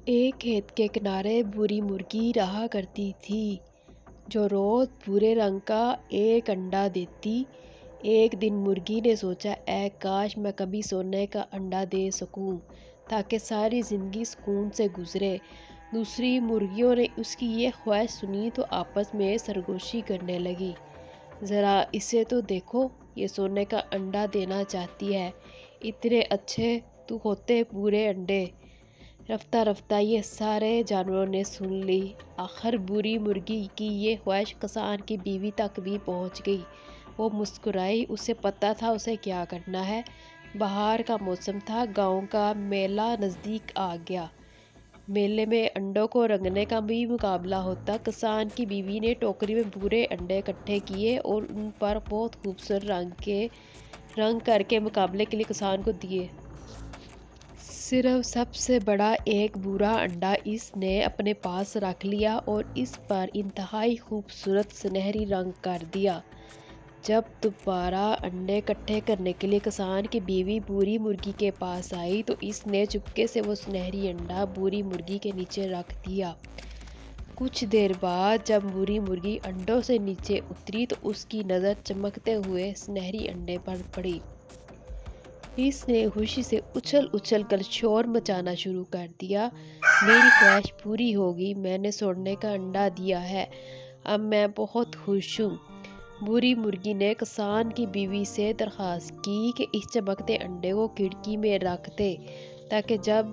ایک کھیت کے کنارے بھوری مرغی رہا کرتی تھی جو روز بھورے رنگ کا ایک انڈا دیتی۔ ایک دن مرغی نے سوچا، اے کاش میں کبھی سونے کا انڈا دے سکوں تاکہ ساری زندگی سکون سے گزرے۔ دوسری مرغیوں نے اس کی یہ خواہش سنی تو آپس میں سرگوشی کرنے لگی، ذرا اسے تو دیکھو، یہ سونے کا انڈا دینا چاہتی ہے، اتنے اچھے تو ہوتے بھورے انڈے۔ رفتہ رفتہ یہ سارے جانوروں نے سن لی۔ آخر بھوری مرغی کی یہ خواہش کسان کی بیوی تک بھی پہنچ گئی۔ وہ مسکرائی، اسے پتہ تھا اسے کیا کرنا ہے۔ بہار کا موسم تھا، گاؤں کا میلہ نزدیک آ گیا۔ میلے میں انڈوں کو رنگنے کا بھی مقابلہ ہوتا۔ کسان کی بیوی نے ٹوکری میں بھورے انڈے اکٹھے کیے اور ان پر بہت خوبصورت رنگ کر کے مقابلے کے لیے کسان کو دیے۔ صرف سب سے بڑا ایک بھورا انڈا اس نے اپنے پاس رکھ لیا اور اس پر انتہائی خوبصورت سنہری رنگ کر دیا۔ جب دوبارہ انڈے اکٹھے کرنے کے لیے کسان کی بیوی بھوری مرغی کے پاس آئی تو اس نے چپکے سے وہ سنہری انڈا بھوری مرغی کے نیچے رکھ دیا۔ کچھ دیر بعد جب بھوری مرغی انڈوں سے نیچے اتری تو اس کی نظر چمکتے ہوئے سنہری انڈے پر پڑی۔ اس نے خوشی سے اچھل اچھل کر شور مچانا شروع کر دیا، میری خواہش پوری ہوگی، میں نے سونے کا انڈا دیا ہے، اب میں بہت خوش ہوں۔ بھوری مرغی نے کسان کی بیوی سے درخواست کی کہ اس چمکتے انڈے کو کھڑکی میں رکھ دے تاکہ جب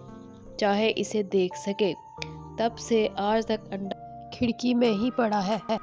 چاہے اسے دیکھ سکے۔ تب سے آج تک انڈا کھڑکی میں ہی پڑا ہے۔